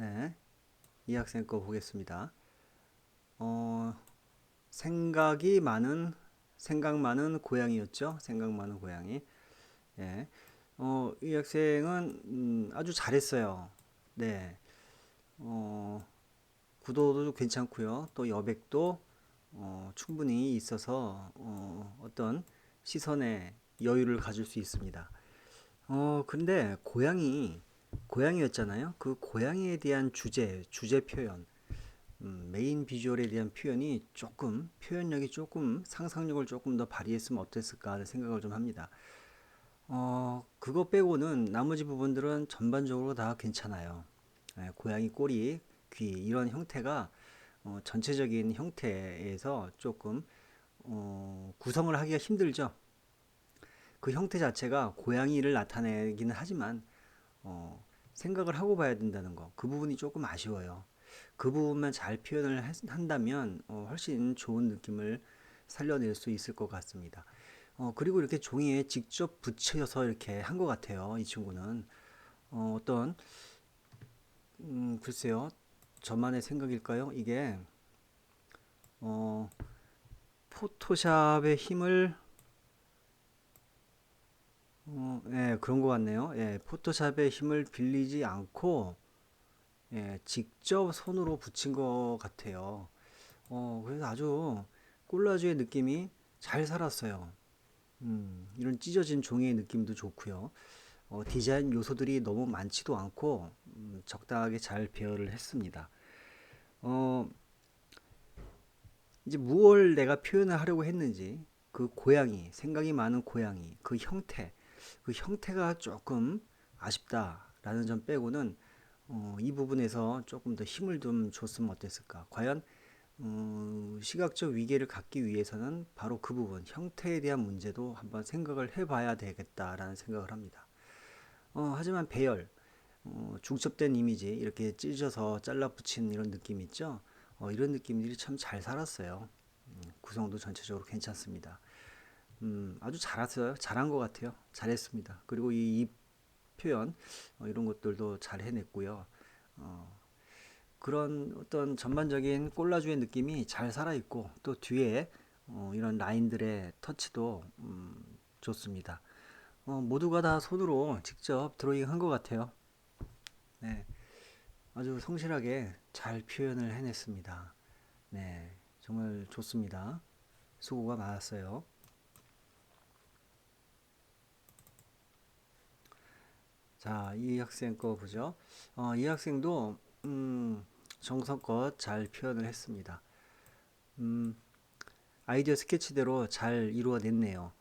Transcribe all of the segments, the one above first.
네, 이 학생 거 보겠습니다. 어, 생각이 많은, 생각 많은 고양이였죠? 생각 많은 고양이. 예. 이 학생은 아주 잘했어요. 네. 어, 구도도 괜찮고요. 또 여백도 충분히 있어서 어떤 시선에 여유를 가질 수 있습니다. 근데 고양이였잖아요. 그 고양이에 대한 주제 표현. 메인 비주얼에 대한 표현이 조금 표현력이 조금 상상력을 조금 더 발휘했으면 어땠을까 하는 생각을 좀 합니다. 그거 빼고는 나머지 부분들은 전반적으로 다 괜찮아요. 고양이 꼬리, 귀 이런 형태가 전체적인 형태에서 조금 구성을 하기가 힘들죠. 그 형태 자체가 고양이를 나타내기는 하지만 생각을 하고 봐야 된다는 거. 그 부분이 조금 아쉬워요. 그 부분만 잘 표현을 한다면 훨씬 좋은 느낌을 살려낼 수 있을 것 같습니다. 그리고 이렇게 종이에 직접 붙여서 이렇게 한 것 같아요. 이 친구는 어떤 글쎄요, 저만의 생각일까요? 이게 어, 포토샵의 힘을 예, 그런 것 같네요. 예, 포토샵의 힘을 빌리지 않고 예, 직접 손으로 붙인 것 같아요. 그래서 아주 콜라주의 느낌이 잘 살았어요. 이런 찢어진 종이의 느낌도 좋고요. 디자인 요소들이 너무 많지도 않고 적당하게 잘 배열을 했습니다. 어, 이제 무얼 내가 표현을 하려고 했는지 그 고양이, 생각이 많은 고양이, 그 형태가 조금 아쉽다라는 점 빼고는 이 부분에서 조금 더 힘을 좀 줬으면 어땠을까? 과연 시각적 위계를 갖기 위해서는 바로 그 부분, 형태에 대한 문제도 한번 생각을 해봐야 되겠다라는 생각을 합니다. 하지만 배열, 중첩된 이미지, 이렇게 찢어서 잘라 붙인 이런 느낌 있죠? 이런 느낌들이 참 잘 살았어요. 구성도 전체적으로 괜찮습니다. 아주 잘했어요. 잘한 것 같아요. 잘했습니다. 그리고 이 표현, 이런 것들도 잘 해냈고요. 어, 그런 어떤 전반적인 콜라주의 느낌이 잘 살아있고 또 뒤에 이런 라인들의 터치도 좋습니다. 모두가 다 손으로 직접 드로잉 한 것 같아요. 네, 아주 성실하게 잘 표현을 해냈습니다. 네, 정말 좋습니다. 수고가 많았어요. 자, 이 학생 거 보죠. 이 학생도 정성껏 잘 표현을 했습니다. 음, 아이디어 스케치대로 잘 이루어냈네요.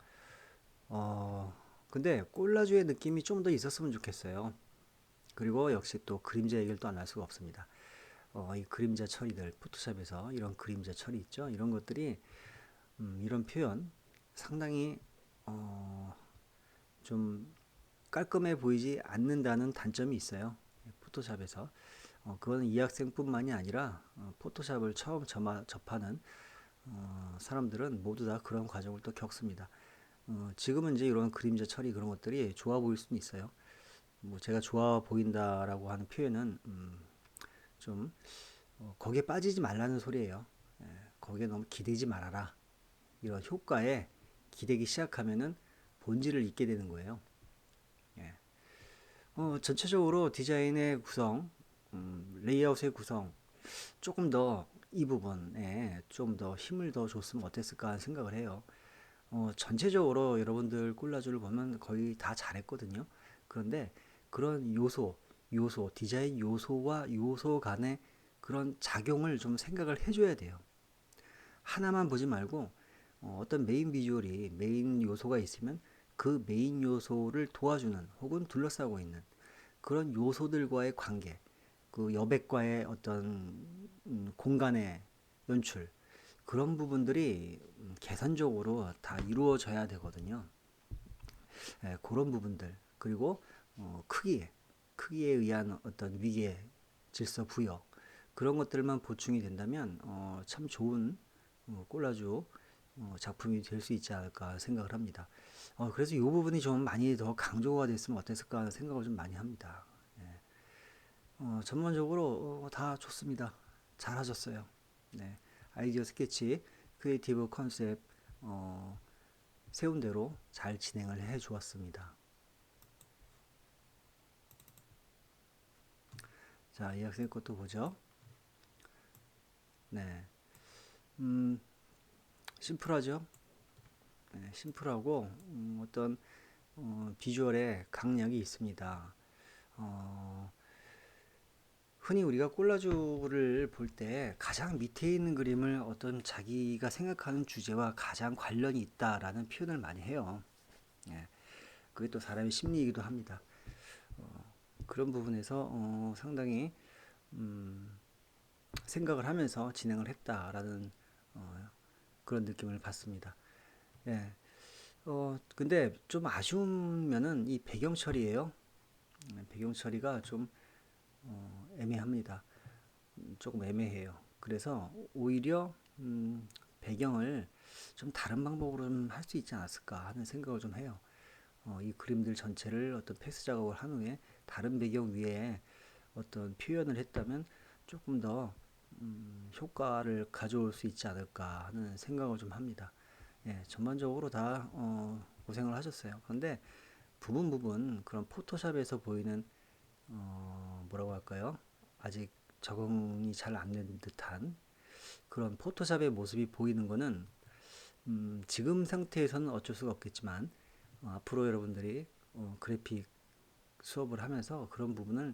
어, 근데 콜라주의 느낌이 좀 더 있었으면 좋겠어요. 그리고 역시 또 그림자 얘기를 또 안 할 수가 없습니다. 이 그림자 처리들, 포토샵에서 이런 그림자 처리 있죠? 이런 것들이, 이런 표현 상당히 어, 좀 깔끔해 보이지 않는다는 단점이 있어요. 포토샵에서. 그거는 이 학생뿐만이 아니라 포토샵을 처음 접하는 사람들은 모두 다 그런 과정을 또 겪습니다. 지금은 이제 이런 그림자 처리 그런 것들이 좋아 보일 수는 있어요. 뭐 제가 좋아 보인다라고 하는 표현은 좀 거기에 빠지지 말라는 소리예요. 거기에 너무 기대지 말아라. 이런 효과에 기대기 시작하면은 본질을 잊게 되는 거예요. 예. 전체적으로 디자인의 구성, 레이아웃의 구성, 조금 더 이 부분에 좀 더 힘을 더 줬으면 어땠을까 하는 생각을 해요. 전체적으로 여러분들 콜라주를 보면 거의 다 잘했거든요. 그런데 그런 디자인 요소와 요소 간의 그런 작용을 좀 생각을 해줘야 돼요. 하나만 보지 말고 떤 메인 비주얼이 메인 요소가 있으면 그 메인 요소를 도와주는 혹은 둘러싸고 있는 그런 요소들과의 관계, 그 여백과의 어떤 공간의 연출 그런 부분들이 계산적으로 다 이루어져야 되거든요. 그런 부분들 그리고 크기에 의한 어떤 위계 질서 부여 그런 것들만 보충이 된다면 참 좋은 콜라주 작품이 될 수 있지 않을까 생각을 합니다. 그래서 이 부분이 좀 많이 더 강조가 됐으면 어땠을까 하는 생각을 좀 많이 합니다. 전반적으로 다 좋습니다. 잘하셨어요. 네, 아이디어 스케치, 크리에이티브 컨셉 어, 세운 대로 잘 진행을 해 주었습니다. 자, 이 학생 것도 보죠. 네, 음, 심플하죠. 네, 심플하고 어떤 비주얼에 강약이 있습니다. 어, 흔히 우리가 콜라주를 볼 때 가장 밑에 있는 그림을 어떤 자기가 생각하는 주제와 가장 관련이 있다라는 표현을 많이 해요. 예, 그게 또 사람의 심리이기도 합니다. 그런 부분에서 상당히 음, 생각을 하면서 진행을 했다라는 그런 느낌을 받습니다. 예. 근데 좀 아쉬운 면은 이 배경 처리예요. 배경 처리가 좀 애매합니다. 조금 애매해요. 그래서 오히려 배경을 좀 다른 방법으로 좀 할 수 있지 않았을까 하는 생각을 좀 해요. 이 그림들 전체를 어떤 패스 작업을 한 후에 다른 배경 위에 어떤 표현을 했다면 조금 더 효과를 가져올 수 있지 않을까 하는 생각을 좀 합니다. 예, 전반적으로 다 고생을 하셨어요. 그런데 부분 부분 그런 포토샵에서 보이는 뭐라고 할까요? 아직 적응이 잘 안 된 듯한 그런 포토샵의 모습이 보이는 거는 지금 상태에서는 어쩔 수가 없겠지만 앞으로 여러분들이 그래픽 수업을 하면서 그런 부분을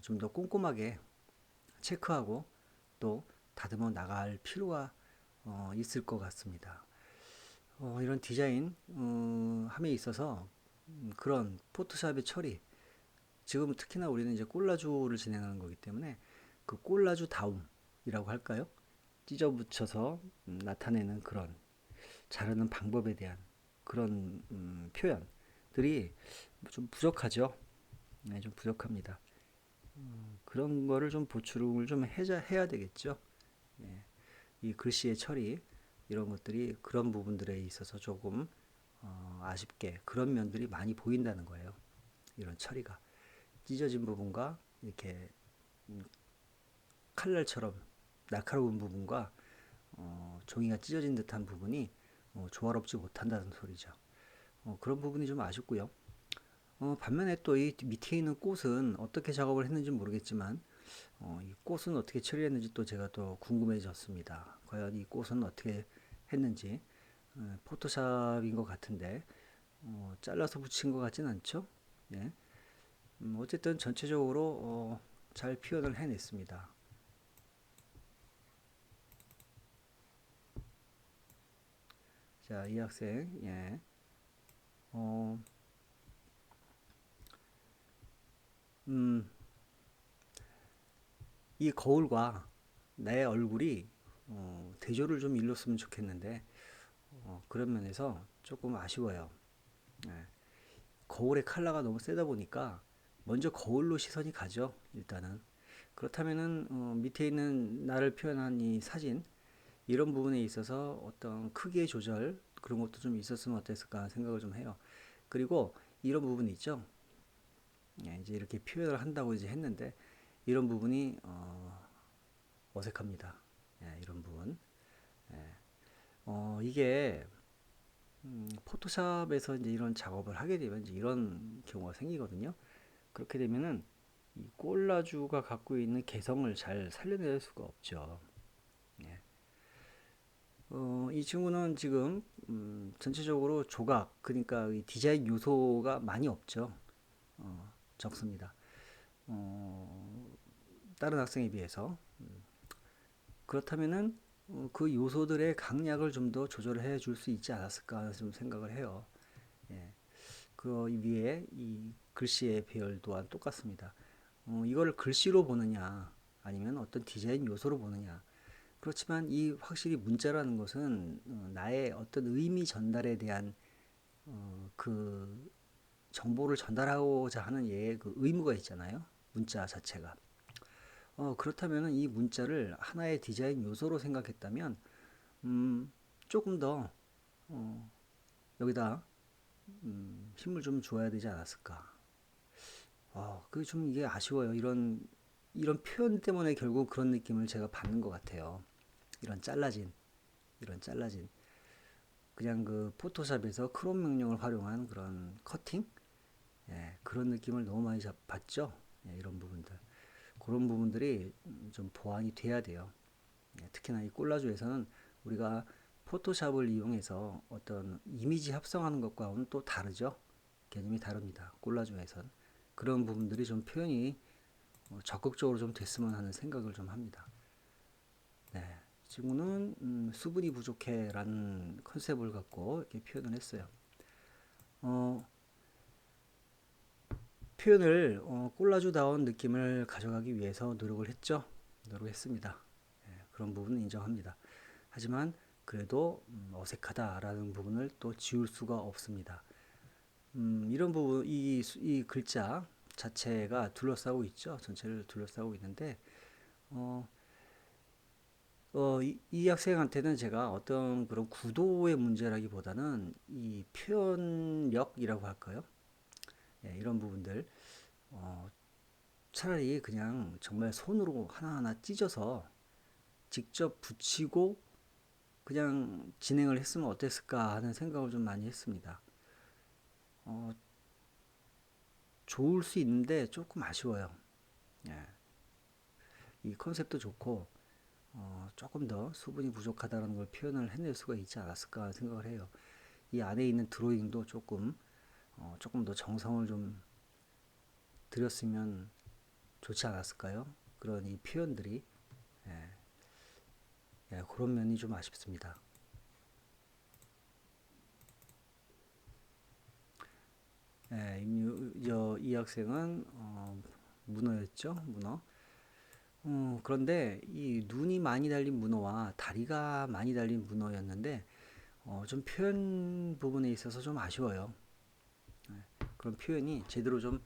좀 더 꼼꼼하게 체크하고 또 다듬어 나갈 필요가 있을 것 같습니다. 이런 디자인 함에 있어서 그런 포토샵의 처리, 지금 특히나 우리는 이제 콜라주를 진행하는 거기 때문에 그 콜라주 다움이라고 할까요? 찢어 붙여서 나타내는 그런 자르는 방법에 대한 그런 표현들이 좀 부족하죠. 네, 좀 부족합니다. 그런 거를 좀 보충을 좀 해야 되겠죠. 예, 이 글씨의 처리 이런 것들이 그런 부분들에 있어서 조금 아쉽게 그런 면들이 많이 보인다는 거예요. 이런 처리가 찢어진 부분과 이렇게 칼날처럼 날카로운 부분과 종이가 찢어진 듯한 부분이 조화롭지 못한다는 소리죠. 그런 부분이 좀 아쉽고요. 반면에 또 이 밑에 있는 꽃은 어떻게 작업을 했는지 모르겠지만 이 꽃은 어떻게 처리했는지 또 제가 또 궁금해졌습니다. 과연 이 꽃은 어떻게 했는지 포토샵인 것 같은데 잘라서 붙인 것 같진 않죠? 예. 어쨌든 전체적으로 잘 표현을 해냈습니다. 자, 이 학생, 예. 어, 음, 이 거울과 내 얼굴이 대조를 좀 이뤘으면 좋겠는데 그런 면에서 조금 아쉬워요. 예. 거울의 컬러가 너무 세다 보니까 먼저 거울로 시선이 가죠. 일단은 그렇다면은 밑에 있는 나를 표현한 이 사진 이런 부분에 있어서 어떤 크기의 조절 그런 것도 좀 있었으면 어땠을까 생각을 좀 해요. 그리고 이런 부분이 있죠. 예, 이제 이렇게 표현을 한다고 이제 했는데 이런 부분이 어색합니다. 예, 이런 부분. 이게 포토샵에서 이제 이런 작업을 하게 되면 이제 이런 경우가 생기거든요. 그렇게 되면은 이 꼴라주가 갖고 있는 개성을 잘 살려낼 수가 없죠. 예. 이 친구는 지금 전체적으로 조각, 그러니까 이 디자인 요소가 많이 없죠. 적습니다. 어, 다른 학생에 비해서. 그렇다면은 그 요소들의 강약을 좀 더 조절해 줄 수 있지 않았을까 좀 생각을 해요. 예. 그 위에 이 글씨의 배열 또한 똑같습니다. 이거를 글씨로 보느냐 아니면 어떤 디자인 요소로 보느냐. 그렇지만 이 확실히 문자라는 것은 나의 어떤 의미 전달에 대한 그 정보를 전달하고자 하는 얘의 그 의무가 있잖아요. 문자 자체가. 그렇다면 이 문자를 하나의 디자인 요소로 생각했다면 조금 더 여기다 힘을 좀 줘야 되지 않았을까. 그 좀 이게 아쉬워요. 이런 표현 때문에 결국 그런 느낌을 제가 받는 것 같아요. 이런 잘라진, 이런 잘라진. 그냥 그 포토샵에서 크롬 명령을 활용한 그런 커팅? 예, 그런 느낌을 너무 많이 받죠. 예, 이런 부분들. 그런 부분들이 좀 보완이 돼야 돼요. 예, 특히나 이 콜라주에서는 우리가 포토샵을 이용해서 어떤 이미지 합성하는 것과는 또 다르죠. 개념이 다릅니다. 콜라주에선. 그런 부분들이 좀 표현이 적극적으로 좀 됐으면 하는 생각을 좀 합니다. 네. 이 친구는 수분이 부족해라는 컨셉을 갖고 이렇게 표현을 했어요. 어, 표현을 콜라주다운 느낌을 가져가기 위해서 노력을 했죠. 노력했습니다. 그런 부분은 인정합니다. 하지만 그래도 어색하다라는 부분을 또 지울 수가 없습니다. 이런 부분, 이 글자 자체가 둘러싸고 있죠. 전체를 둘러싸고 있는데, 어, 이 학생한테는 제가 어떤 그런 구도의 문제라기보다는 이 표현력이라고 할까요? 예, 이런 부분들, 어, 차라리 그냥 정말 손으로 하나하나 찢어서 직접 붙이고 그냥 진행을 했으면 어땠을까 하는 생각을 좀 많이 했습니다. 어, 좋을 수 있는데 조금 아쉬워요. 예, 이 컨셉도 좋고 조금 더 수분이 부족하다는 걸 표현을 해낼 수가 있지 않았을까 생각을 해요. 이 안에 있는 드로잉도 조금 더 정성을 좀 들였으면 좋지 않았을까요? 그런 이 표현들이 예, 예, 그런 면이 좀 아쉽습니다. 예, 이 학생은 문어였죠, 문어. 그런데 이 눈이 많이 달린 문어와 다리가 많이 달린 문어였는데 좀 표현 부분에 있어서 좀 아쉬워요. 그런 표현이 제대로 좀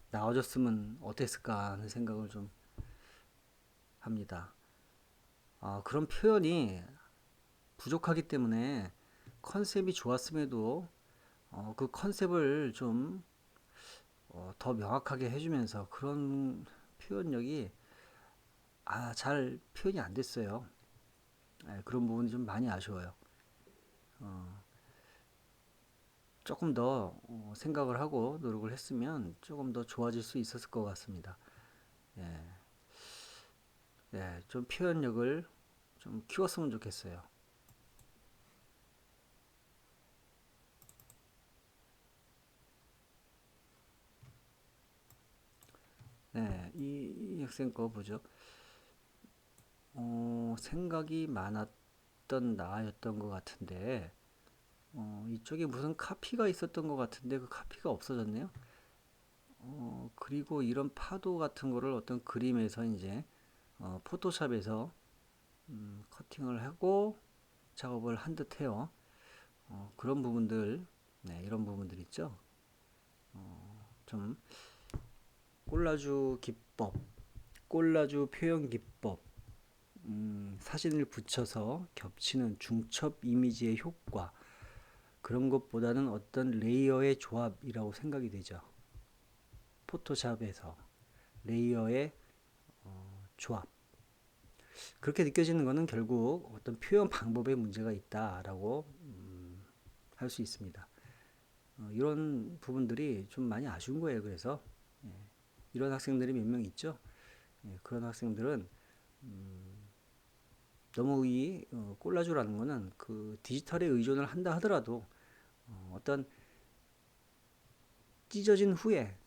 나와줬으면 어땠을까 하는 생각을 좀 합니다. 그런 표현이 부족하기 때문에 컨셉이 좋았음에도 그 컨셉을 좀 더 명확하게 해주면서 그런 표현력이 잘 표현이 안 됐어요. 예, 그런 부분이 좀 많이 아쉬워요. 조금 더 생각을 하고 노력을 했으면 조금 더 좋아질 수 있었을 것 같습니다. 예, 예, 좀 표현력을 좀 키웠으면 좋겠어요. 네, 이 학생 거 보죠. 생각이 많았던 나였던 것 같은데, 이쪽에 무슨 카피가 있었던 것 같은데 그 카피가 없어졌네요. 그리고 이런 파도 같은 거를 어떤 그림에서 이제 포토샵에서 커팅을 하고 작업을 한 듯해요. 그런 부분들, 네, 이런 부분들 있죠. 좀 콜라주 기법, 콜라주 표현 기법, 사진을 붙여서 겹치는 중첩 이미지의 효과, 그런 것보다는 어떤 레이어의 조합이라고 생각이 되죠. 포토샵에서 레이어의 조합. 그렇게 느껴지는 것은 결국 어떤 표현 방법에 문제가 있다라고 할 수 있습니다. 이런 부분들이 좀 많이 아쉬운 거예요. 그래서 이런 학생들이 몇 명 있죠. 예, 그런 학생들은 너무 이 콜라주라는 거는 그 디지털에 의존을 한다 하더라도 어떤 찢어진 후에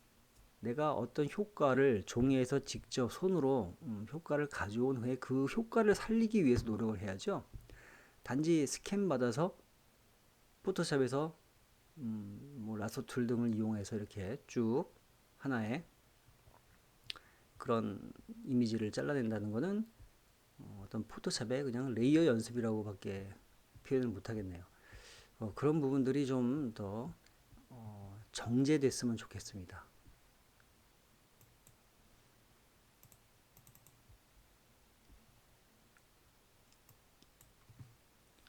내가 어떤 효과를 종이에서 직접 손으로 효과를 가져온 후에 그 효과를 살리기 위해서 노력을 해야죠. 단지 스캔 받아서 포토샵에서 뭐 라소 툴 등을 이용해서 이렇게 쭉 하나의 그런 이미지를 잘라낸다는 것은 어떤 포토샵의 그냥 레이어 연습이라고밖에 표현을 못 하겠네요. 그런 부분들이 좀 더 정제됐으면 좋겠습니다.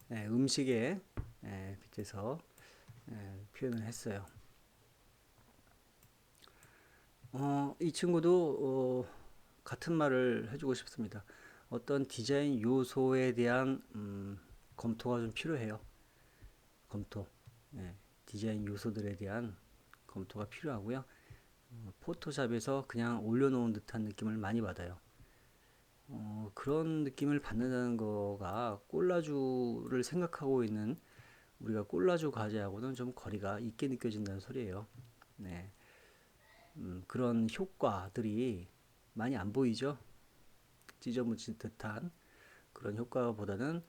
네, 음식에 빗대서 표현을 했어요. 이 친구도 같은 말을 해주고 싶습니다. 어떤 디자인 요소에 대한 검토가 좀 필요해요. 검토. 예, 디자인 요소들에 대한 검토가 필요하고요. 포토샵에서 그냥 올려놓은 듯한 느낌을 많이 받아요. 그런 느낌을 받는다는 거가 꼴라주를 생각하고 있는 우리가 꼴라주 과제하고는 좀 거리가 있게 느껴진다는 소리예요. 네, 그런 효과들이 많이 안 보이죠? 찢어붙인 듯한 그런 효과보다는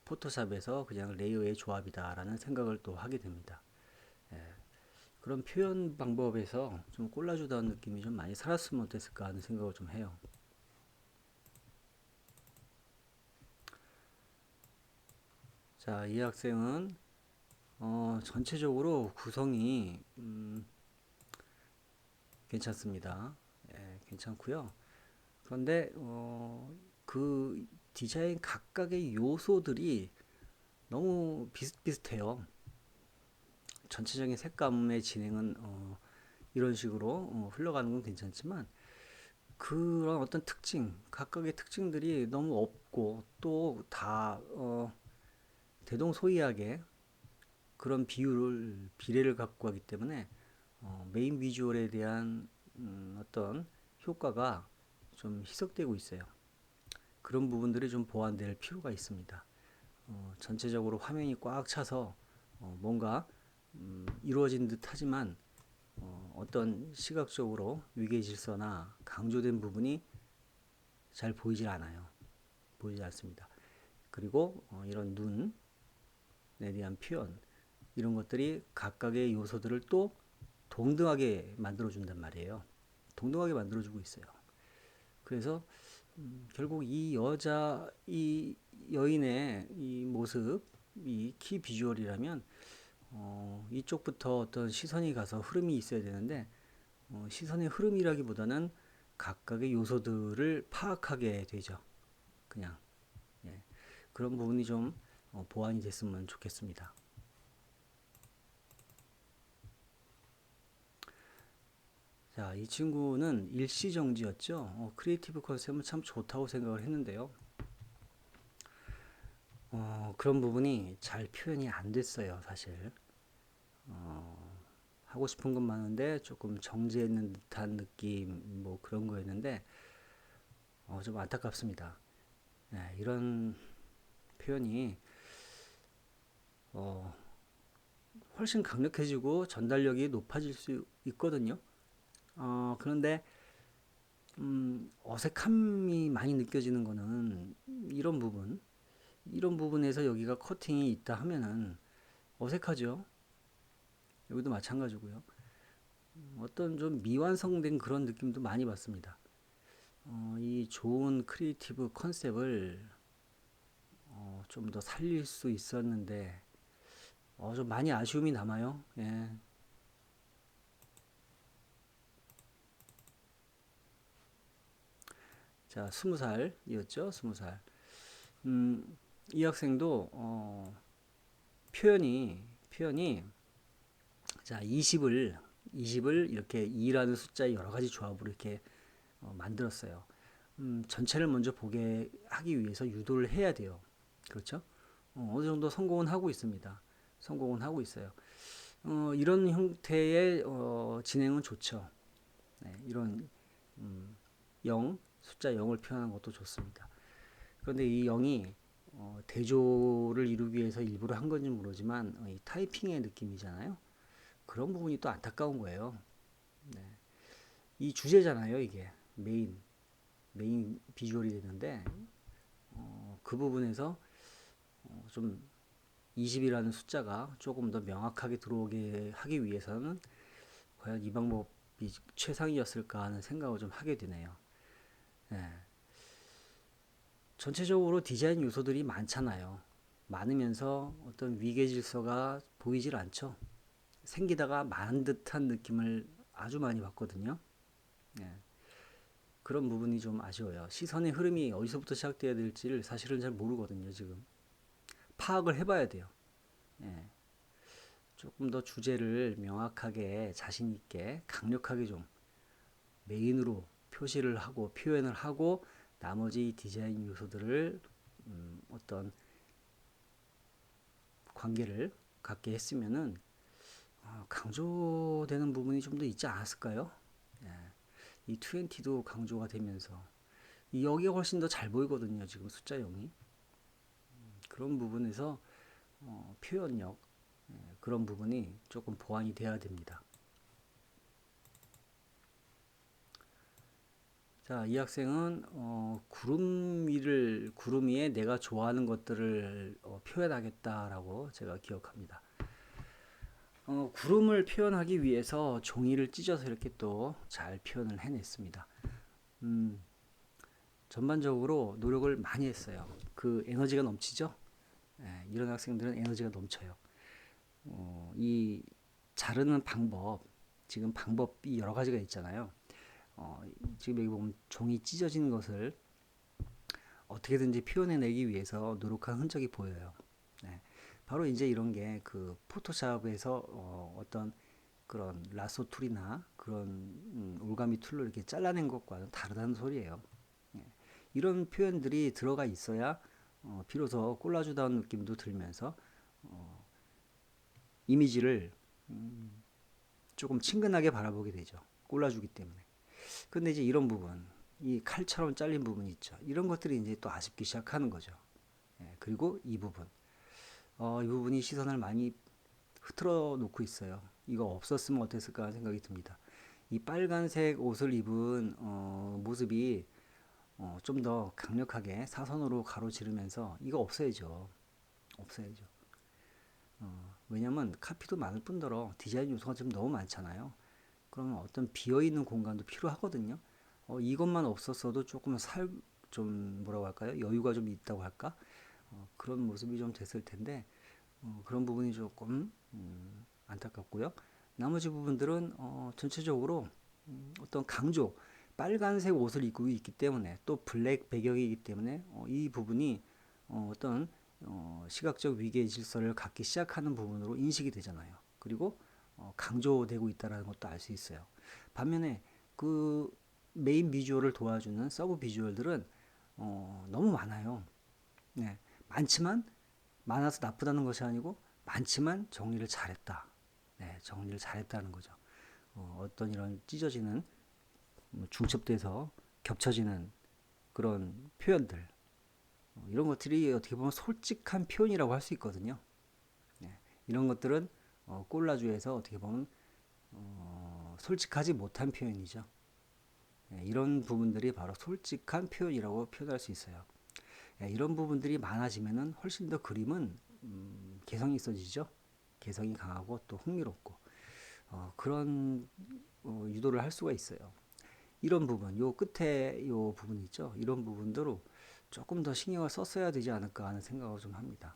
포토샵에서 그냥 레이어의 조합이다라는 생각을 또 하게 됩니다. 그런 표현 방법에서 좀 꼴라주다는 느낌이 좀 많이 살았으면 어땠을까 하는 생각을 좀 해요. 자, 이 학생은 전체적으로 구성이 괜찮습니다. 예, 괜찮고요. 그런데 그 디자인 각각의 요소들이 너무 비슷비슷해요. 전체적인 색감의 진행은 이런 식으로 흘러가는 건 괜찮지만 그런 어떤 특징, 각각의 특징들이 너무 없고 또 다 대동소이하게 그런 비례를 갖고 가기 때문에 메인 비주얼에 대한 어떤 효과가 좀 희석되고 있어요. 그런 부분들이 좀 보완될 필요가 있습니다. 전체적으로 화면이 꽉 차서 뭔가 이루어진 듯 하지만 어떤 시각적으로 위계 질서나 강조된 부분이 잘 보이질 않아요. 보이지 않습니다. 그리고 이런 눈에 대한 표현 이런 것들이 각각의 요소들을 또 동등하게 만들어준단 말이에요. 동등하게 만들어주고 있어요. 그래서 결국 이 여인의 이 모습, 이 키 비주얼이라면 이쪽부터 어떤 시선이 가서 흐름이 있어야 되는데 시선의 흐름이라기보다는 각각의 요소들을 파악하게 되죠. 그냥 예. 그런 부분이 좀 보완이 됐으면 좋겠습니다. 자, 이 친구는 일시정지였죠. 크리에이티브 컨셉은 참 좋다고 생각을 했는데요. 그런 부분이 잘 표현이 안 됐어요, 사실. 하고 싶은 건 많은데 조금 정지했는 듯한 느낌, 뭐 그런 거였는데, 좀 안타깝습니다. 네, 이런 표현이 어, 훨씬 강력해지고 전달력이 높아질 수 있거든요. 그런데 어색함이 많이 느껴지는 거는 이런 부분에서 여기가 커팅이 있다 하면은 어색하죠. 여기도 마찬가지고요. 어떤 좀 미완성된 그런 느낌도 많이 받습니다. 이 좋은 크리에이티브 컨셉을 좀 더 살릴 수 있었는데 좀 많이 아쉬움이 남아요. 예. 자, 20살이었죠. 20살. 이 학생도 표현이 자, 20을 이렇게 2라는 숫자의 여러 가지 조합으로 이렇게 만들었어요. 전체를 먼저 보게 하기 위해서 유도를 해야 돼요. 그렇죠? 어느 정도 성공은 하고 있습니다. 성공은 하고 있어요. 이런 형태의 진행은 좋죠. 네, 이런 0, 숫자 0을 표현하는 것도 좋습니다. 그런데 이 0이 대조를 이루기 위해서 일부러 한 건지 모르지만 이 타이핑의 느낌이잖아요. 그런 부분이 또 안타까운 거예요. 이 주제잖아요, 이게 메인 비주얼이 되는데 그 부분에서 좀 20이라는 숫자가 조금 더 명확하게 들어오게 하기 위해서는 과연 이 방법이 최상이었을까 하는 생각을 좀 하게 되네요. 네. 전체적으로 디자인 요소들이 많잖아요. 많으면서 어떤 위계 질서가 보이질 않죠. 생기다가 많은 듯한 느낌을 아주 많이 받거든요. 네. 그런 부분이 좀 아쉬워요. 시선의 흐름이 어디서부터 시작돼야 될지를 사실은 잘 모르거든요, 지금. 파악을 해봐야 돼요. 예. 조금 더 주제를 명확하게, 자신있게, 강력하게 좀, 메인으로 표시를 하고 표현을 하고 나머지 디자인 요소들을 어떤 관계를 갖게 했으면은 강조되는 부분이 좀 더 있지 않았을까요? 예, 이 20도 강조가 되면서 이 여기가 훨씬 더 잘 보이거든요. 지금 숫자 0이 그런 부분에서 표현력 그런 부분이 조금 보완이 돼야 됩니다. 자, 이 학생은 구름 위에 내가 좋아하는 것들을 표현하겠다라고 제가 기억합니다. 구름을 표현하기 위해서 종이를 찢어서 이렇게 또 잘 표현을 해냈습니다. 음, 전반적으로 노력을 많이 했어요. 그 에너지가 넘치죠? 예, 이런 학생들은 에너지가 넘쳐요. 이 자르는 방법, 지금 방법이 여러 가지가 있잖아요. 어, 지금 여기 보면 종이 찢어지는 것을 어떻게든지 표현해내기 위해서 노력한 흔적이 보여요. 네. 바로 이제 이런 게 그 포토샵에서 어떤 그런 라소 툴이나 그런 올가미 툴로 이렇게 잘라낸 것과는 다르다는 소리예요. 예. 이런 표현들이 들어가 있어야 비로소 꼴라주다운 느낌도 들면서 이미지를 조금 친근하게 바라보게 되죠. 꼴라주기 때문에. 근데 이제 이런 부분, 이 칼처럼 잘린 부분이 있죠. 이런 것들이 이제 또 아쉽기 시작하는 거죠. 예, 그리고 이 부분, 이 부분이 시선을 많이 흐트러 놓고 있어요. 이거 없었으면 어땠을까 생각이 듭니다. 이 빨간색 옷을 입은 모습이 좀 더 강력하게 사선으로 가로지르면서 이거 없어야죠. 없어야죠. 왜냐면 카피도 많을 뿐더러 디자인 요소가 지금 너무 많잖아요. 그러면 어떤 비어있는 공간도 필요하거든요. 이것만 없었어도 조금 좀 뭐라고 할까요? 여유가 좀 있다고 할까? 그런 모습이 좀 됐을 텐데 그런 부분이 조금 안타깝고요. 나머지 부분들은 전체적으로 어떤 강조, 빨간색 옷을 입고 있기 때문에 또 블랙 배경이기 때문에 이 부분이 어떤 시각적 위계 질서를 갖기 시작하는 부분으로 인식이 되잖아요. 그리고 강조되고 있다는 것도 알 수 있어요. 반면에 그 메인 비주얼을 도와주는 서브 비주얼들은 너무 많아요. 네, 많지만 많아서 나쁘다는 것이 아니고 많지만 정리를 잘했다. 네, 정리를 잘했다는 거죠. 어떤 이런 찢어지는 중첩돼서 겹쳐지는 그런 표현들 이런 것들이 어떻게 보면 솔직한 표현이라고 할 수 있거든요. 네, 이런 것들은 꼴라주에서 어떻게 보면 솔직하지 못한 표현이죠. 네, 이런 부분들이 바로 솔직한 표현이라고 표현할 수 있어요. 네, 이런 부분들이 많아지면은 훨씬 더 그림은 개성이 있어지죠. 개성이 강하고 또 흥미롭고 그런 유도를 할 수가 있어요. 이런 부분, 요 끝에 요 부분 있죠. 이런 부분대로 조금 더 신경을 썼어야 되지 않을까 하는 생각을 좀 합니다.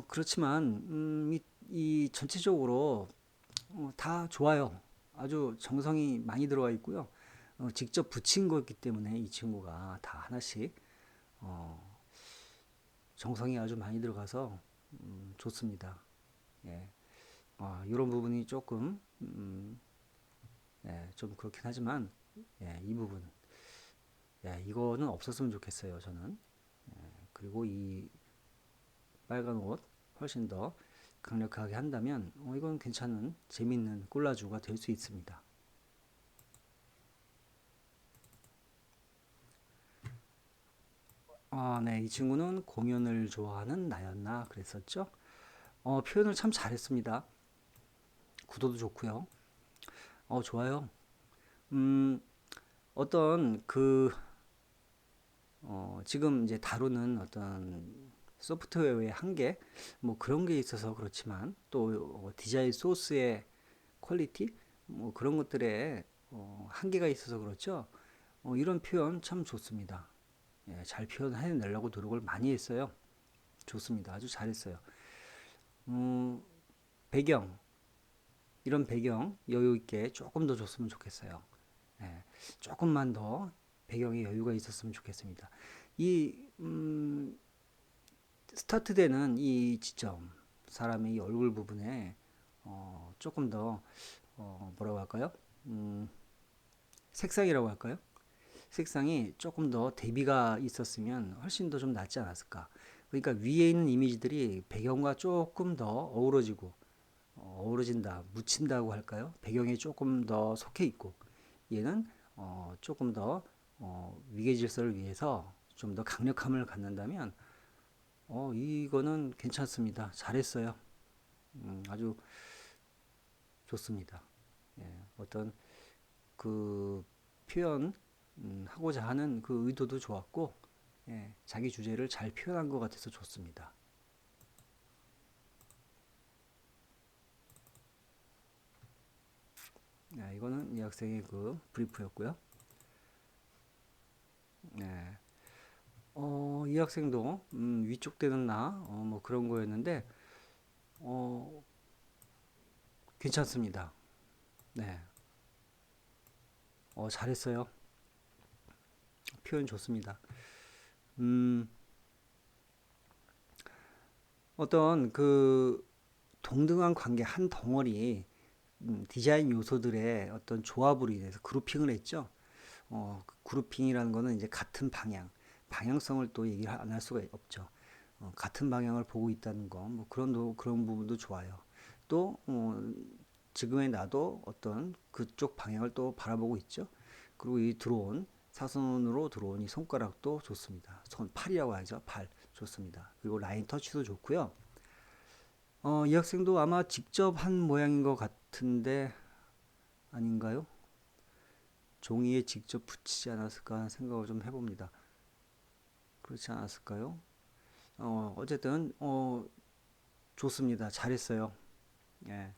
그렇지만 이 전체적으로 다 좋아요. 아주 정성이 많이 들어가 있고요. 직접 붙인 거기 때문에 이 친구가 다 하나씩 정성이 아주 많이 들어가서 좋습니다. 예. 이런 부분이 조금 예, 좀 그렇긴 하지만 예, 이 부분 예, 이거는 없었으면 좋겠어요. 저는. 그리고 이 빨간 옷 훨씬 더 강력하게 한다면 이건 괜찮은 재밌는 콜라주가 될 수 있습니다. 네, 이 친구는 공연을 좋아하는 나였나 그랬었죠. 표현을 참 잘했습니다. 구도도 좋고요. 좋아요. 음, 어떤 지금 이제 다루는 어떤 소프트웨어의 한계, 뭐 그런 게 있어서 그렇지만 또 디자인 소스의 퀄리티, 뭐 그런 것들에 한계가 있어서 그렇죠. 이런 표현 참 좋습니다. 예, 잘 표현해내려고 노력을 많이 했어요. 좋습니다. 아주 잘했어요. 음, 배경, 이런 배경 여유 있게 조금 더 줬으면 좋겠어요. 예, 조금만 더 배경에 여유가 있었으면 좋겠습니다. 이 스타트되는 이 지점, 사람의 이 얼굴 부분에 조금 더 뭐라고 할까요? 음, 색상이라고 할까요? 색상이 조금 더 대비가 있었으면 훨씬 더 좀 낫지 않았을까. 그러니까 위에 있는 이미지들이 배경과 조금 더 어우러지고, 어우러진다, 묻힌다고 할까요? 배경에 조금 더 속해 있고, 얘는 조금 더 위계 질서를 위해서 좀 더 강력함을 갖는다면 이거는 괜찮습니다. 잘했어요. 아주 좋습니다. 예, 어떤 그 표현 하고자 하는 그 의도도 좋았고, 예, 자기 주제를 잘 표현한 것 같아서 좋습니다. 이거는 이 학생의 그 브리프였고요. 예, 이 학생도 위촉되는 나, 뭐 그런 거였는데 어, 괜찮습니다. 네, 잘했어요. 표현 좋습니다. 음, 어떤 그 동등한 관계 한 덩어리 디자인 요소들의 어떤 조합으로 인해서 그룹핑을 했죠. 그 그룹핑이라는 거는 이제 같은 방향성을 또 얘기를 안 할 수가 없죠. 같은 방향을 보고 있다는 거, 뭐 그런 부분도 좋아요. 또 지금의 나도 어떤 그쪽 방향을 또 바라보고 있죠. 그리고 이 드론 사선으로 들어온 이 손가락도 좋습니다. 팔이라고 하죠. 팔 좋습니다. 그리고 라인 터치도 좋고요. 이 학생도 아마 직접 한 모양인 것 같은데 아닌가요? 종이에 직접 붙이지 않았을까 하는 생각을 좀 해봅니다. 그렇지 않았을까요? 어쨌든 좋습니다. 잘했어요. 예.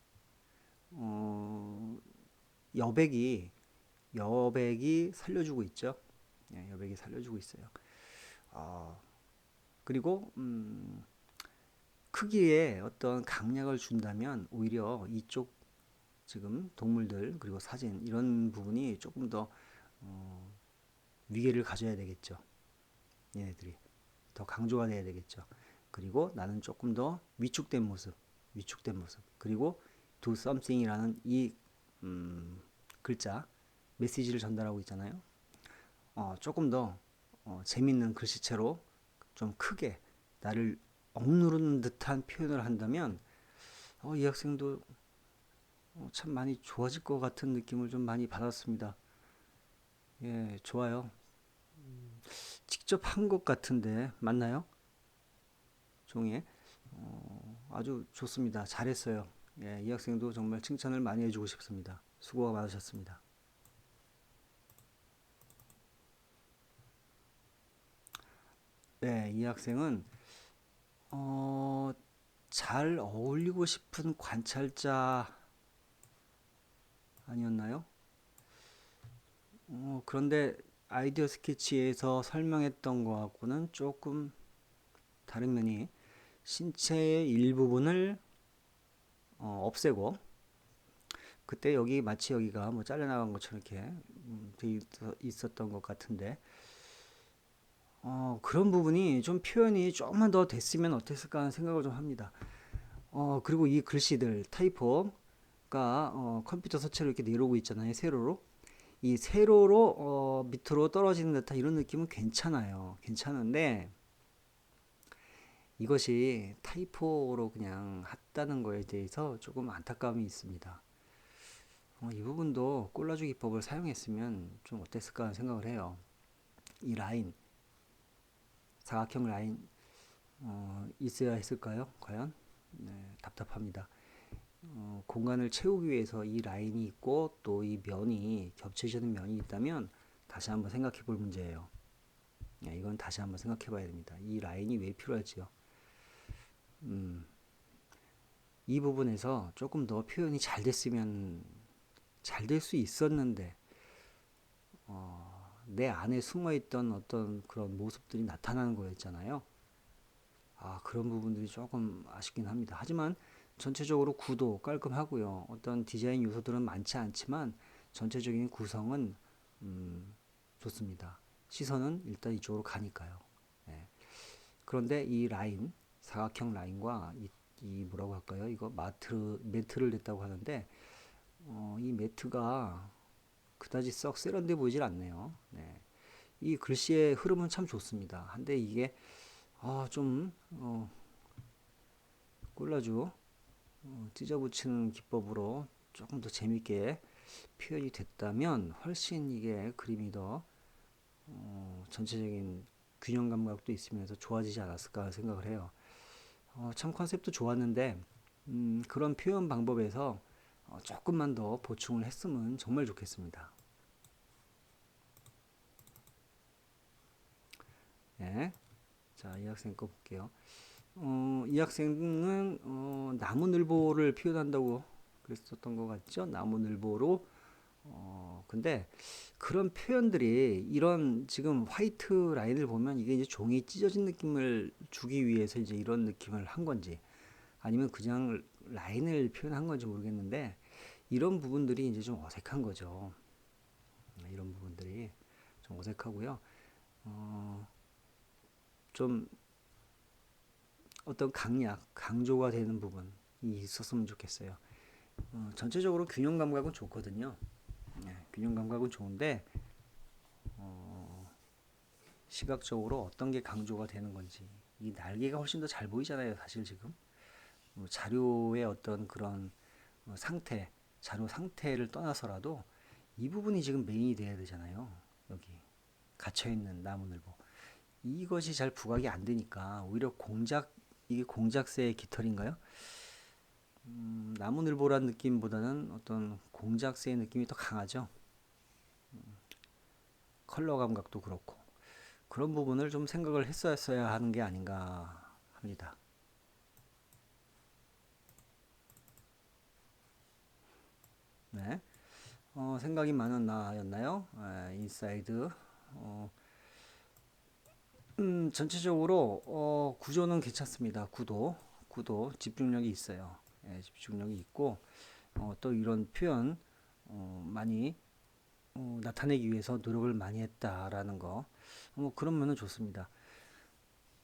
어, 여백이 여백이 살려주고 있죠. 예, 여백이 살려주고 있어요. 어, 그리고 크기에 어떤 강약을 준다면 오히려 이쪽 지금 동물들 그리고 사진 이런 부분이 조금 더 위계를 가져야 되겠죠. 얘네들이 더 강조가 돼야 되겠죠. 그리고 나는 조금 더 위축된 모습. 그리고 do something이라는 이 글자 메시지를 전달하고 있잖아요. 조금 더 재밌는 글씨체로 좀 크게 나를 억누르는 듯한 표현을 한다면 이 학생도 참 많이 좋아질 것 같은 느낌을 좀 많이 받았습니다. 예, 좋아요. 직접 한 것 같은데 맞나요? 종이에 아주 좋습니다. 잘했어요. 예, 이 학생도 정말 칭찬을 많이 해주고 싶습니다. 수고가 많으셨습니다. 네, 이 학생은 어, 잘 어울리고 싶은 관찰자 아니었나요? 그런데 아이디어 스케치에서 설명했던 거하고는 조금 다른 면이 신체의 일부분을 없애고 그때 여기 마치 여기가 뭐 잘려나간 것처럼 이렇게 돼 있었던 것 같은데 그런 부분이 좀 표현이 조금만 더 됐으면 어땠을까 하는 생각을 좀 합니다. 그리고 이 글씨들 타이포가 컴퓨터 서체로 이렇게 내려오고 있잖아요. 세로로. 이 세로로 밑으로 떨어지는 듯한 이런 느낌은 괜찮아요. 괜찮은데 이것이 타이포로 그냥 했다는 거에 대해서 조금 안타까움이 있습니다. 이 부분도 꼴라주 기법을 사용했으면 좀 어땠을까 하는 생각을 해요. 이 라인, 사각형 라인 있어야 했을까요? 과연? 네, 답답합니다. 공간을 채우기 위해서 이 라인이 있고 또 이 면이 겹쳐지는 면이 있다면 다시 한번 생각해 볼 문제예요. 이건 다시 한번 생각해 봐야 됩니다. 이 라인이 왜 필요할지요. 이 부분에서 조금 더 표현이 잘 됐으면 잘 될 수 있었는데 내 안에 숨어있던 어떤 그런 모습들이 나타나는 거였잖아요. 그런 부분들이 조금 아쉽긴 합니다. 하지만 전체적으로 구도 깔끔하고요. 어떤 디자인 요소들은 많지 않지만 전체적인 구성은 좋습니다. 시선은 일단 이쪽으로 가니까요. 예. 그런데 이 라인, 사각형 라인과 이 뭐라고 할까요? 이거 매트를 냈다고 하는데 이 매트가 그다지 썩 세련돼 보이질 않네요. 네. 이 글씨의 흐름은 참 좋습니다. 한데 이게 좀 콜라주 찢어 붙이는 기법으로 조금 더 재밌게 표현이 됐다면 훨씬 이게 그림이 더 전체적인 균형 감각도 있으면서 좋아지지 않았을까 생각을 해요. 참 컨셉도 좋았는데 그런 표현 방법에서 조금만 더 보충을 했으면 정말 좋겠습니다. 네. 자, 이 학생 거 볼게요. 이 학생은 나무늘보를 표현한다고 그랬었던 것 같죠? 나무늘보로 근데 그런 표현들이 이런 지금 화이트 라인을 보면 이게 이제 종이 찢어진 느낌을 주기 위해서 이제 이런 느낌을 한 건지 아니면 그냥 라인을 표현한 건지 모르겠는데 이런 부분들이 이제 좀 어색한 거죠. 이런 부분들이 좀 어색하고요. 좀 어떤 강조가 되는 부분이 있었으면 좋겠어요. 전체적으로 균형 감각은 좋거든요. 균형 감각은 좋은데 시각적으로 어떤 게 강조가 되는 건지 이 날개가 훨씬 더 잘 보이잖아요. 사실 지금 자료의 어떤 그런 상태, 자료 상태를 떠나서라도 이 부분이 지금 메인이 돼야 되잖아요. 여기 갇혀있는 나무늘보 이것이 잘 부각이 안 되니까 오히려 이게 공작새의 깃털인가요? 나무늘보란 느낌보다는 어떤 공작새의 느낌이 더 강하죠. 컬러 감각도 그렇고 그런 부분을 좀 생각을 했었어야 하는 게 아닌가 합니다. 네. 생각이 많은 나였나요? 인사이드. 전체적으로 구조는 괜찮습니다. 구도 집중력이 있어요. 집중력이 있고 또 이런 표현 많이 나타내기 위해서 노력을 많이 했다라는 거. 그런 면은 좋습니다.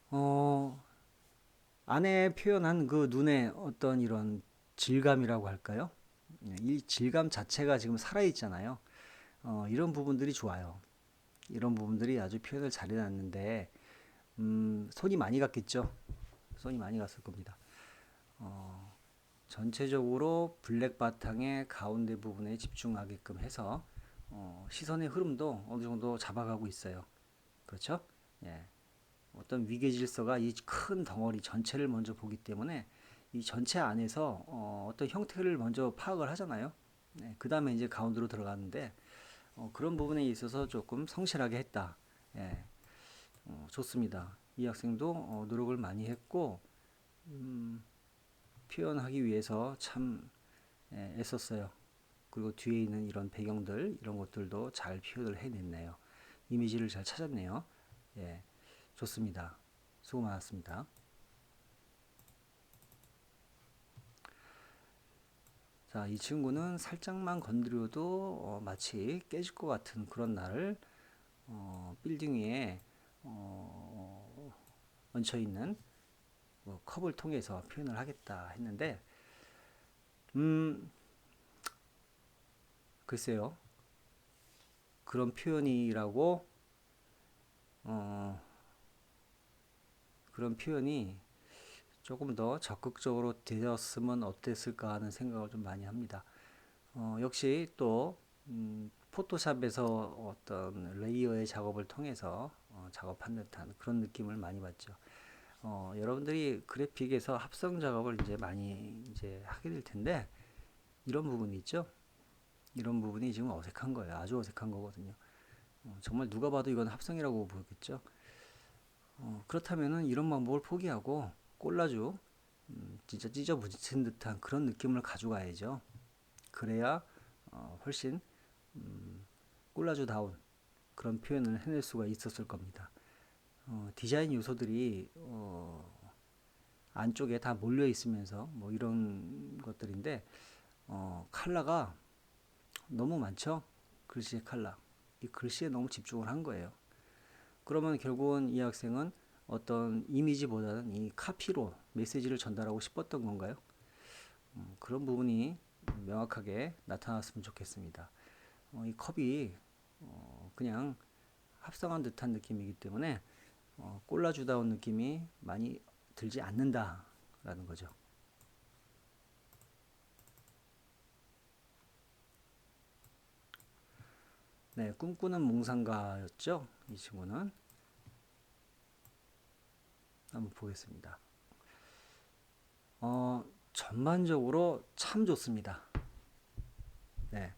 어, 안에 표현한 그 눈의 어떤 이런 질감이라고 할까요? 이 질감 자체가 지금 살아있잖아요. 이런 부분들이 좋아요. 이런 부분들이 아주 표현을 잘 해놨는데, 손이 많이 갔겠죠? 손이 많이 갔을 겁니다. 전체적으로 블랙 바탕의 가운데 부분에 집중하게끔 해서, 시선의 흐름도 어느 정도 잡아가고 있어요. 그렇죠? 예. 어떤 위계 질서가 이 큰 덩어리 전체를 먼저 보기 때문에 이 전체 안에서 떤 형태를 먼저 파악을 하잖아요. 네, 그 다음에 이제 가운데로 들어가는데 그런 부분에 있어서 조금 성실하게 했다. 예, 좋습니다. 이 학생도 노력을 많이 했고 표현하기 위해서 참 애썼어요. 그리고 뒤에 있는 이런 배경들 이런 것들도 잘 표현을 해냈네요. 이미지를 잘 찾았네요. 예, 좋습니다. 수고 많았습니다. 자, 이 친구는 살짝만 건드려도 마치 깨질 것 같은 그런 날을 빌딩 위에 어, 얹혀 있는 컵을 통해서 표현을 하겠다 했는데, 음, 글쎄요. 그런 표현이라고 어, 그런 표현이 조금 더 적극적으로 되었으면 어땠을까 하는 생각을 좀 많이 합니다. 역시 또 포토샵에서 어떤 레이어의 작업을 통해서 작업한 듯한 그런 느낌을 많이 받죠. 여러분들이 그래픽에서 합성 작업을 이제 많이 이제 하게 될 텐데 이런 부분이 있죠. 이런 부분이 지금 어색한 거예요. 아주 어색한 거거든요. 정말 누가 봐도 이건 합성이라고 보겠죠. 그렇다면은 이런 방법을 포기하고 꼴라주 진짜 찢어 부딪힌 듯한 그런 느낌을 가져가야죠. 그래야 훨씬 꼴라주다운 그런 표현을 해낼 수가 있었을 겁니다. 디자인 요소들이 안쪽에 다 몰려 있으면서 뭐 이런 것들인데 컬러가 너무 많죠. 글씨의 컬러. 이 글씨에 너무 집중을 한 거예요. 그러면 결국은 이 학생은 어떤 이미지보다는 이 카피로 메시지를 전달하고 싶었던 건가요? 그런 부분이 명확하게 나타났으면 좋겠습니다. 이 컵이 그냥 합성한 듯한 느낌이기 때문에 꼴라주다운 느낌이 많이 들지 않는다라는 거죠. 네, 꿈꾸는 몽상가였죠. 이 친구는 한번 보겠습니다. 전반적으로 참 좋습니다. 네,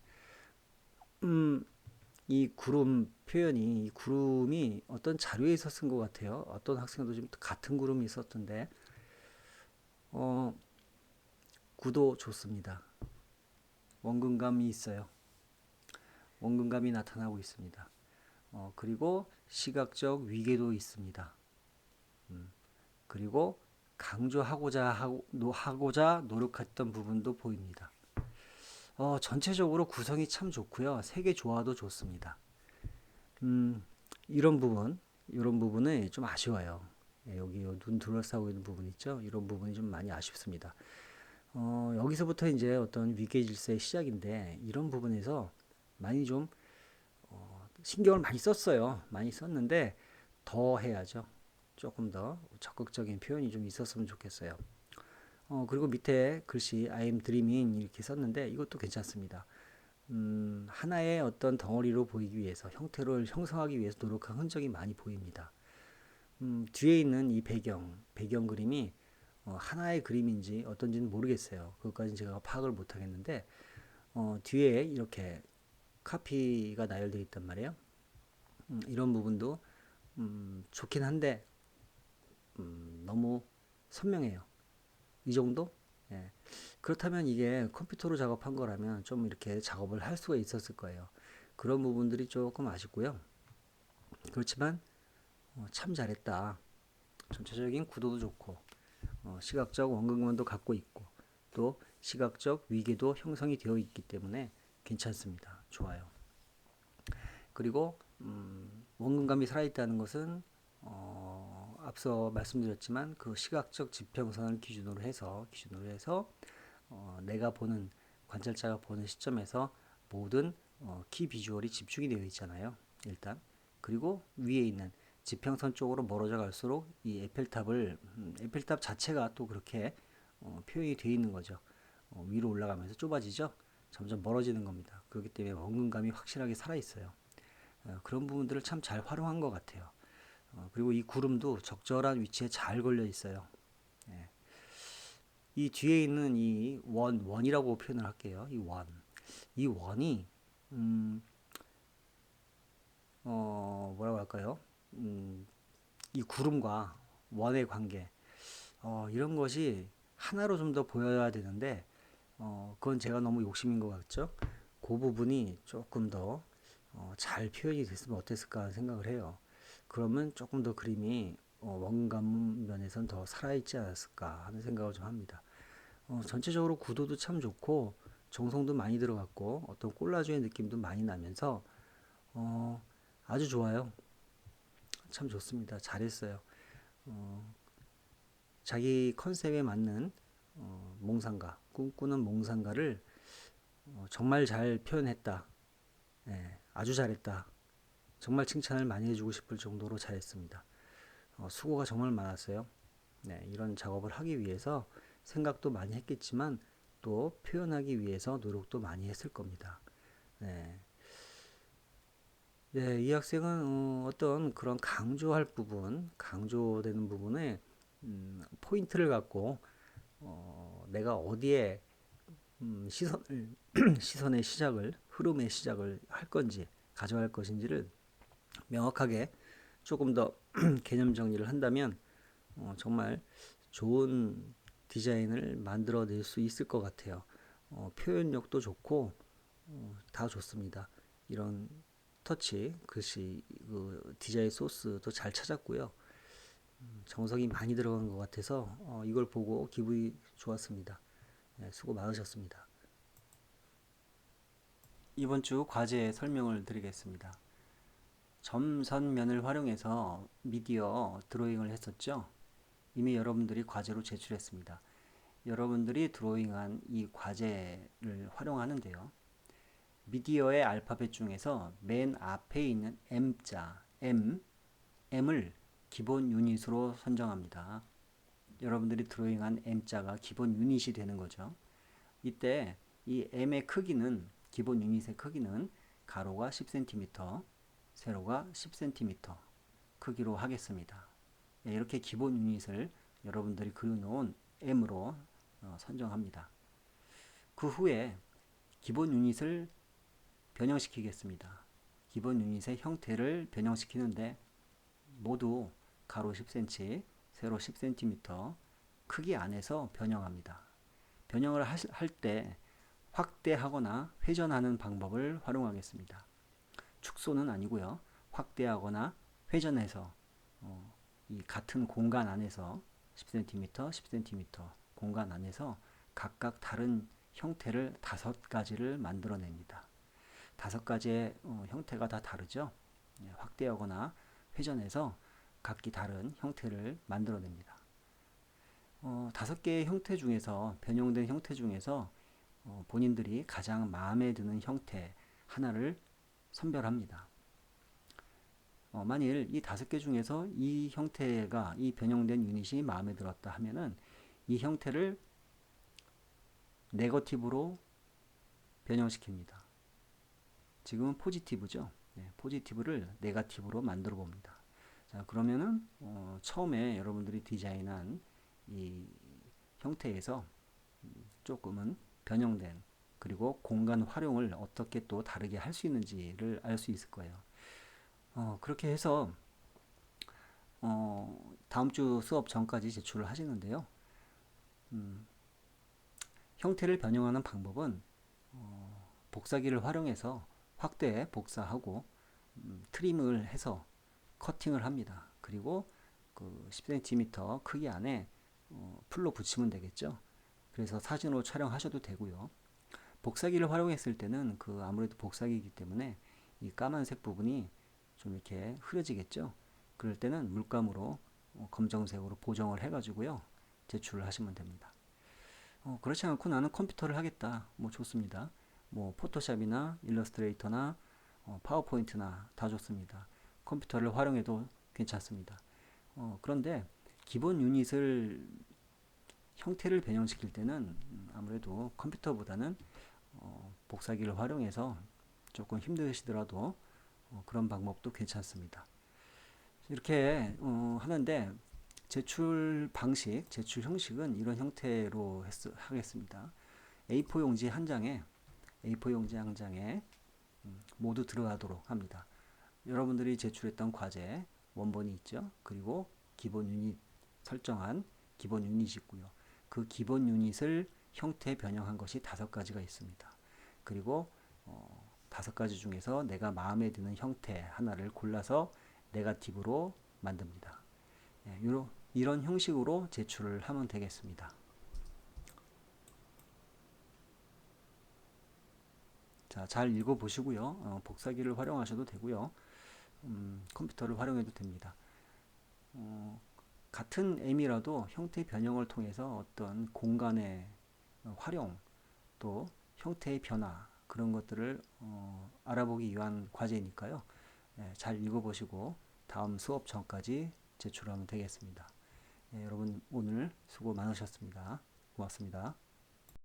이 구름 표현이 이 구름이 어떤 자료에서 쓴 것 같아요. 어떤 학생도 좀 같은 구름이 있었던데 어, 구도 좋습니다. 원근감이 있어요. 원근감이 나타나고 있습니다. 그리고 시각적 위계도 있습니다. 그리고 하고자 노력했던 부분도 보입니다. 전체적으로 구성이 참 좋고요. 색의 조화도 좋습니다. 음, 이런 부분, 이런 부분이 좀 아쉬워요. 예, 여기 눈 둘러싸고 있는 부분 있죠? 이런 부분이 좀 많이 아쉽습니다. 여기서부터 이제 어떤 위계 질서의 시작인데 이런 부분에서 많이 좀 신경을 많이 썼어요. 많이 썼는데 더 해야죠. 조금 더 적극적인 표현이 좀 있었으면 좋겠어요. 그리고 밑에 글씨 I am dreaming 이렇게 썼는데 이것도 괜찮습니다. 하나의 어떤 덩어리로 보이기 위해서 형태를 형성하기 위해서 노력한 흔적이 많이 보입니다. 뒤에 있는 이 배경 그림이 하나의 그림인지 어떤지는 모르겠어요. 그것까지는 제가 파악을 못 하겠는데 뒤에 이렇게 카피가 나열되어 있단 말이에요. 이런 부분도 좋긴 한데 너무 선명해요. 이 정도? 예. 그렇다면 이게 컴퓨터로 작업한 거라면 좀 이렇게 작업을 할 수가 있었을 거예요. 그런 부분들이 조금 아쉽고요. 그렇지만 참 잘했다. 전체적인 구도도 좋고 시각적 원근감도 갖고 있고 또 시각적 위계도 형성이 되어 있기 때문에 괜찮습니다. 좋아요. 그리고 원근감이 살아있다는 것은 앞서 말씀드렸지만 그 시각적 지평선을 기준으로 해서 내가 보는 관찰자가 보는 시점에서 모든 키 비주얼이 집중이 되어 있잖아요. 일단 그리고 위에 있는 지평선 쪽으로 멀어져 갈수록 이 에펠탑 자체가 또 그렇게 표현이 되어 있는 거죠. 위로 올라가면서 좁아지죠. 점점 멀어지는 겁니다. 그렇기 때문에 원근감이 확실하게 살아 있어요. 그런 부분들을 참 잘 활용한 것 같아요. 그리고 이 구름도 적절한 위치에 잘 걸려 있어요. 예. 이 뒤에 있는 이 원이라고 표현을 할게요. 이 원이 음, 뭐라고 할까요? 이 구름과 원의 관계, 이런 것이 하나로 좀 더 보여야 되는데, 그건 제가 너무 욕심인 것 같죠? 그 부분이 조금 더 잘 표현이 됐으면 어땠을까 하는 생각을 해요. 그러면 조금 더 그림이 원감 면에선 더 살아있지 않았을까 하는 생각을 좀 합니다. 전체적으로 구도도 참 좋고 정성도 많이 들어갔고 어떤 콜라주의 느낌도 많이 나면서 어, 아주 좋아요. 참 좋습니다. 잘했어요. 자기 컨셉에 맞는 꿈꾸는 몽상가를 정말 잘 표현했다. 예, 아주 잘했다. 정말 칭찬을 많이 해주고 싶을 정도로 잘했습니다. 수고가 정말 많았어요. 네, 이런 작업을 하기 위해서 생각도 많이 했겠지만 또 표현하기 위해서 노력도 많이 했을 겁니다. 네, 네, 이 학생은 어떤 그런 강조되는 부분에 포인트를 갖고 내가 어디에 시선을 시선의 시작을 흐름의 시작을 할 건지 가져갈 것인지를 명확하게 조금 더 개념 정리를 한다면 정말 좋은 디자인을 만들어낼 수 있을 것 같아요. 표현력도 좋고 다 좋습니다. 이런 터치, 글씨, 그 디자인 소스도 잘 찾았고요. 정성이 많이 들어간 것 같아서 이걸 보고 기분이 좋았습니다. 네, 수고 많으셨습니다. 이번 주 과제 설명을 드리겠습니다. 점선면을 활용해서 미디어 드로잉을 했었죠. 이미 여러분들이 과제로 제출했습니다. 여러분들이 드로잉한 이 과제를 활용하는데요. 미디어의 알파벳 중에서 맨 앞에 있는 M자, M을 기본 유닛으로 선정합니다. 여러분들이 드로잉한 M자가 기본 유닛이 되는 거죠. 이때 이 M의 크기는, 기본 유닛의 크기는 가로가 10cm, 세로가 10cm 크기로 하겠습니다. 이렇게 기본 유닛을 여러분들이 그려놓은 M으로 선정합니다. 그 후에 기본 유닛을 변형시키겠습니다. 기본 유닛의 형태를 변형시키는데 모두 가로 10cm, 세로 10cm 크기 안에서 변형합니다. 변형을 할 때 확대하거나 회전하는 방법을 활용하겠습니다. 축소는 아니고요. 확대하거나 회전해서 이 같은 공간 안에서 10cm, 10cm 공간 안에서 각각 다른 형태를 5가지를 만들어냅니다. 5가지의 형태가 다 다르죠. 확대하거나 회전해서 각기 다른 형태를 만들어냅니다. 5개의 형태 중에서, 변형된 형태 중에서 본인들이 가장 마음에 드는 형태 하나를 선별합니다. 만일 이 5개 중에서 이 형태가, 이 변형된 유닛이 마음에 들었다 하면은 이 형태를 네거티브로 변형시킵니다. 지금은 포지티브죠. 포지티브를 네거티브로 만들어 봅니다. 자, 그러면은 처음에 여러분들이 디자인한 이 형태에서 조금은 변형된, 그리고 공간 활용을 어떻게 또 다르게 할 수 있는지를 알 수 있을 거예요. 그렇게 해서 다음 주 수업 전까지 제출을 하시는데요. 형태를 변형하는 방법은 복사기를 활용해서 확대, 복사하고 트림을 해서 커팅을 합니다. 그리고 그 10cm 크기 안에 풀로 붙이면 되겠죠. 그래서 사진으로 촬영하셔도 되고요. 복사기를 활용했을 때는 그 아무래도 복사기이기 때문에 이 까만색 부분이 좀 이렇게 흐려지겠죠. 그럴 때는 물감으로 검정색으로 보정을 해가지고요. 제출을 하시면 됩니다. 그렇지 않고 나는 컴퓨터를 하겠다. 뭐 좋습니다. 뭐 포토샵이나 일러스트레이터나 파워포인트나 다 좋습니다. 컴퓨터를 활용해도 괜찮습니다. 그런데 기본 유닛을, 형태를 변형시킬 때는 아무래도 컴퓨터보다는 복사기를 활용해서 조금 힘드시더라도 그런 방법도 괜찮습니다. 이렇게 하는데 제출 방식, 제출 형식은 이런 형태로 하겠습니다. A4 용지 한 장에 모두 들어가도록 합니다. 여러분들이 제출했던 과제 원본이 있죠. 그리고 기본 유닛 설정한 기본 유닛이 있고요. 그 기본 유닛을 형태 변형한 것이 5가지가 있습니다. 그리고 5가지 중에서 내가 마음에 드는 형태 하나를 골라서 네거티브로 만듭니다. 이런 형식으로 제출을 하면 되겠습니다. 자, 잘 읽어보시고요. 복사기를 활용하셔도 되고요. 컴퓨터를 활용해도 됩니다. 같은 M이라도 형태 변형을 통해서 어떤 공간의 활용, 또 형태의 변화, 그런 것들을 알아보기 위한 과제니까요. 잘 읽어보시고 다음 수업 전까지 제출하면 되겠습니다. 여러분 오늘 수고 많으셨습니다. 고맙습니다.